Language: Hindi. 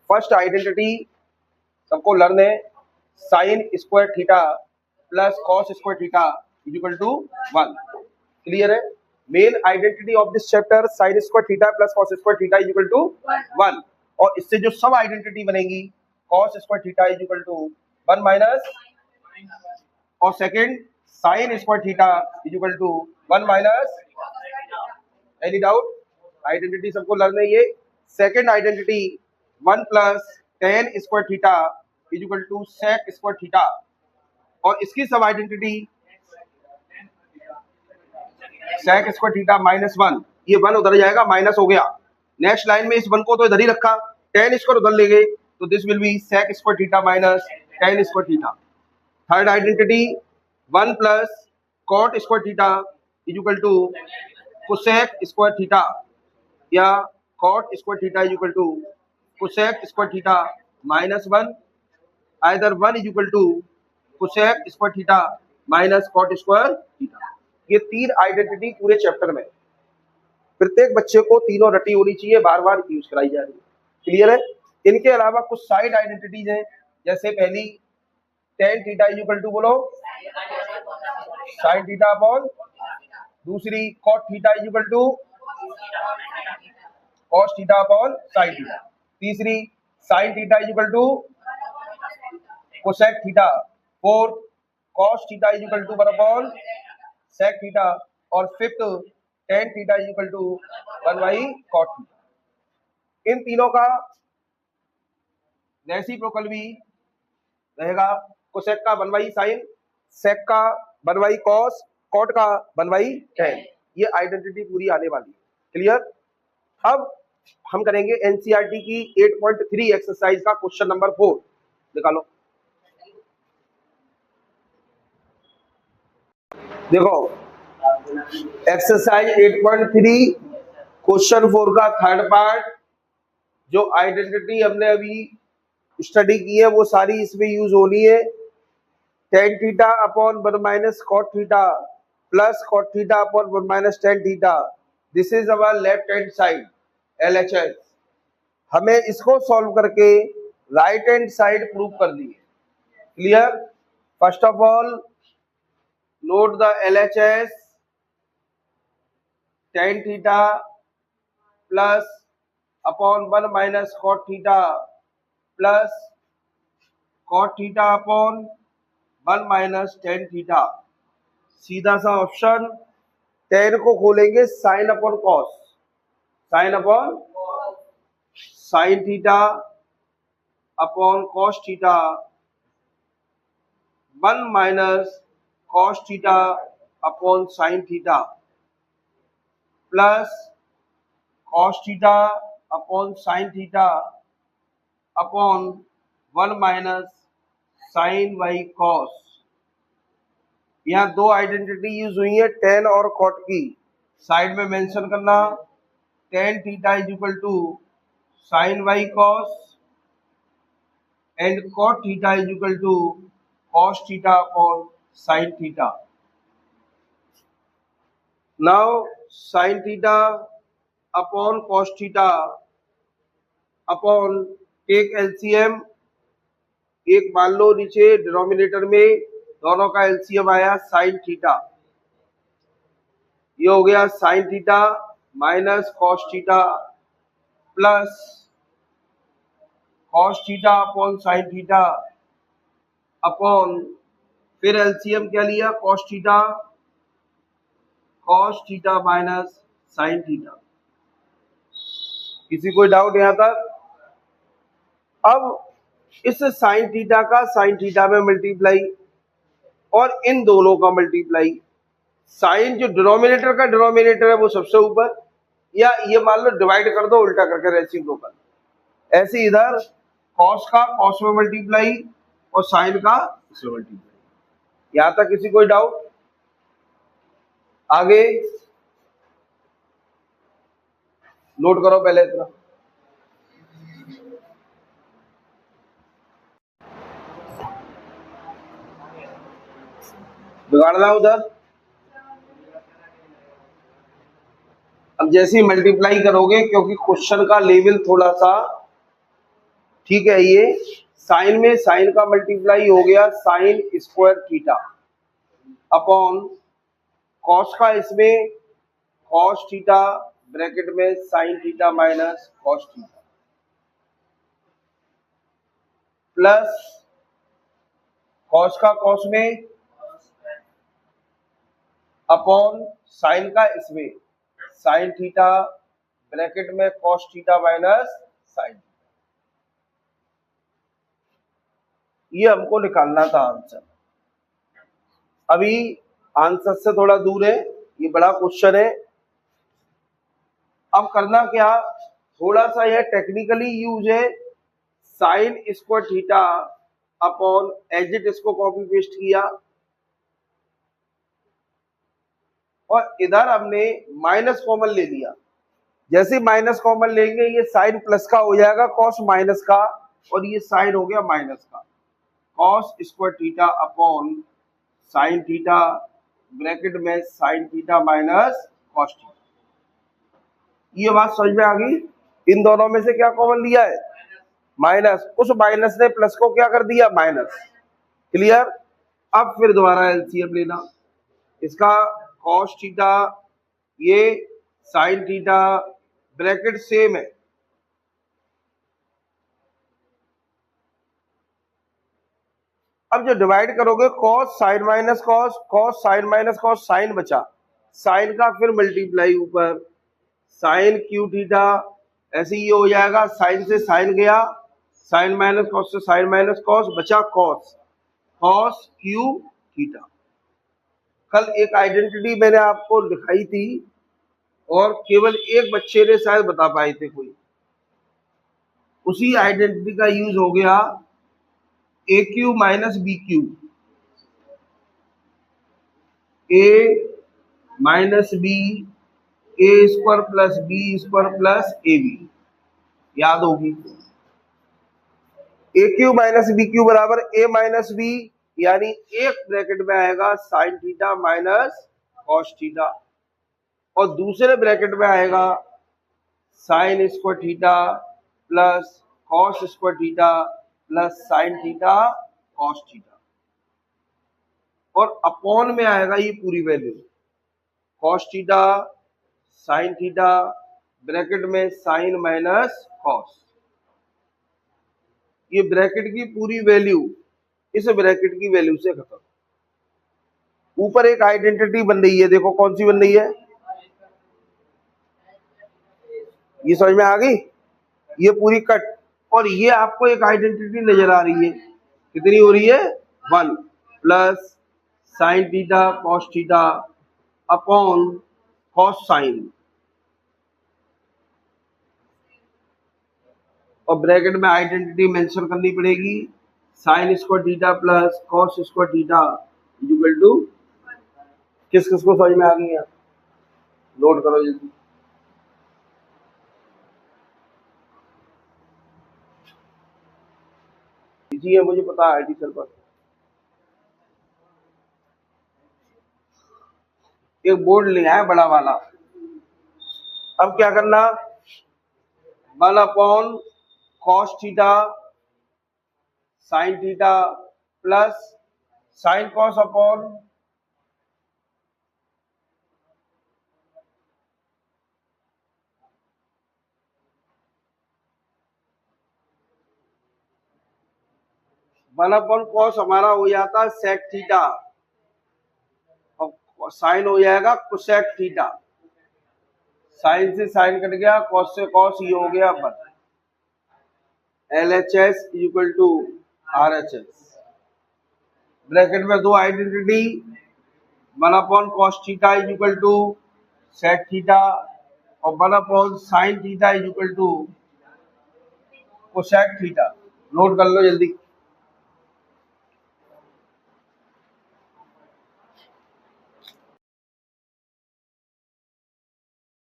फर्स्ट आइडेंटिटी सबको लर्न है, sine square theta plus cos square theta is equal to 1। Clear है? Main identity of this chapter sine square theta plus cos square theta is equal to 1। और इससे जो सब आइडेंटिटी बनेगी cos square theta is equal to 1 minus, और second sine square theta is equal to 1 minus. Any doubt? Identity सबको लर्न है ये। Second identity 1 plus ten square theta is equal to sec square theta, और इसकी सब identity sec square theta minus 1। ये 1 उधर जाएगा, माइनस हो गया। नेक्स्ट लाइन में इस 1 को तो इधर ही रखा, टेन स्क्वायर उधर ले गए, तो this will be sec square theta minus tan square theta. Third identity 1 plus cot square theta is equal to cosec square theta, या cot square theta is equal to cosec square theta minus 1, either 1 is equal to cosec square theta minus cot square theta. ये तीन आइडेंटिटी पूरे चैप्टर में, प्रत्येक बच्चे को तीनों रटी होनी चाहिए, बार बार यूज कराई जा रही है। क्लियर है? इनके अलावा कुछ साइड आइडेंटिटीज हैं, जैसे पहली tan theta is equal to, बोलो, साइन थीटा अपॉन, दूसरी cot theta is equal to cos theta upon sine theta, तीसरी sine theta is equal to cosec theta, fourth cos theta is equal to 1 upon sec theta, और fifth tan theta is equal to 1 by cot theta. इन तीनों का रेसिप्रोकल भी रहेगा, कोसेक का 1 बाई साइन, सेक का 1 बाई कॉस, कॉट का 1 बाई टेन। ये आइडेंटिटी पूरी आने वाली है। क्लियर? अब हम करेंगे एनसीईआरटी की 8.3 एक्सरसाइज का क्वेश्चन नंबर 4। निकालो। देखो, एक्सरसाइज 8.3 क्वेश्चन 4 का थर्ड पार्ट, जो आइडेंटिटी हमने अभी स्टडी की है वो सारी इसमें यूज होनी है। Tan theta upon 1 minus cot theta plus cot theta upon 1 minus tan theta, this is our left hand side LHS। हमें इसको सॉल्व करके राइट हैंड साइड प्रूव कर दी है। Clear? First of all note the LHS, tan theta plus upon 1 minus cot theta plus cot theta upon 1 minus tan theta. सीधा सा ऑप्शन, टेन को खोलेंगे sine upon cos, sine upon sine theta upon cos theta 1 minus cos theta upon sine theta plus cos theta upon sine theta upon 1 minus sine by cos. यहाँ दो आइडेंटिटी यूज हुई है, टेन और कॉट की। साइड में मेंशन करना, tan theta is equal to sine by cos and cot theta is equal to cos theta upon sine theta. Now sine theta upon cos theta upon take LCM, एक मान लो नीचे डिनोमिनेटर में दोनों का एलसीएम आया साइन थीटा, ये हो गया sign theta minus cos theta plus cos theta upon sine theta upon, फिर एलसीएम क्या लिया, cos theta minus sine theta. किसी कोई डाउट यहां तक? अब इस साइन थीटा का साइन थीटा में मल्टीप्लाई और इन दोनों का मल्टीप्लाई, साइन जो डिनोमिनेटर का डिनोमिनेटर है वो सबसे ऊपर, या ये मान लो डिवाइड कर दो उल्टा करके रेसिप्रोकल, ऐसे इधर कॉस का कॉस में मल्टीप्लाई और साइन का इसमें मल्टीप्लाई। यहां तक किसी कोई डाउट? आगे नोट करो पहले इतना। बिगाड़ना उधर। अब जैसे ही मल्टीप्लाई करोगे, क्योंकि क्वेश्चन का लेवल थोड़ा सा ठीक है, ये साइन में साइन का मल्टीप्लाई हो गया sign square theta upon cos का इसमें कॉस थीटा ब्रैकेट में sine theta minus cos theta plus cos का कॉस में अपॉन साइन का इसमें साइन थीटा ब्रैकेट में कॉस थीटा माइनस साइन। ये हमको निकालना था आंसर। अभी आंसर से थोड़ा दूर है, ये बड़ा क्वेश्चन है। अब करना क्या, थोड़ा सा यह टेक्निकली यूज है। Sine square theta upon agit इसको कॉपी पेस्ट किया और इधर हमने माइनस कॉमन ले लिया। जैसे माइनस कॉमन लेंगे ये साइन प्लस का हो जाएगा कॉस माइनस का, और ये साइन हो गया माइनस का। Cos square theta upon sine theta bracket में sine theta minus cos theta. ये बात समझ में आ गई। इन दोनों में से क्या कॉमन लिया है, माइनस। उस माइनस ने प्लस को क्या कर दिया, माइनस। क्लियर। अब फिर दोबारा एलसीएम लेना इसका। कॉस थीटा ये साइन थीटा ब्रैकेट सेम है, अब जो डिवाइड करोगे cos sine minus cos, cos sine minus cos, sine बचा, साइन का फिर मल्टीप्लाई ऊपर साइन क्यू थीटा, ऐसे ये हो जाएगा। साइन से साइन गया, साइन माइनस कॉस से साइन माइनस कॉस, बचा कॉस, कॉस क्यू थीटा। कल एक आइडेंटिटी मैंने आपको दिखाई थी और केवल एक बच्चे ने शायद बता पाए थे कोई। उसी आइडेंटिटी का यूज हो गया A cube minus B cube, A minus B A square plus B square plus A B, याद होगी। A cube minus B cube बराबर ए माइनस बी, यानी एक ब्रैकेट में आएगा sine theta minus cos theta और दूसरे ब्रैकेट में आएगा sine square theta plus cos square theta plus sine theta cos theta, और अपॉन में आएगा ये पूरी value cos theta sine theta bracket में साइन माइनस कॉस। ये ब्रैकेट की पूरी वैल्यू इस ब्रैकेट की वैल्यू से खत्म। ऊपर एक आइडेंटिटी बन रही है, देखो कौन सी बन रही है, ये समझ में आ गई। ये पूरी कट, और ये आपको एक आइडेंटिटी नजर आ रही है, कितनी हो रही है, 1 plus sine theta cos theta upon cos sine, और ब्रैकेट में आइडेंटिटी मेंशन करनी पड़ेगी sine square theta plus cos square theta equal to. किस किस को समझ में आ गई है, नोट करो जल्दी। है मुझे पता है टीचर पर। एक बोर्ड लिया है बड़ा वाला। अब क्या करना, 1 अपॉन cos theta sine theta plus sine cos upon one upon cos हमारा हो जाता है सेक थीटा और साइन हो जाएगा कोसेक थीटा। साइन से साइन कट गया, कॉस से कॉस, ये हो गया 1। LHS equal to RHS। Bracket में दो आइडेंटिटी, 1 अपॉन cos theta equal to sec theta और 1 अपॉन sine theta equal to cosec theta. Note कर लो जल्दी।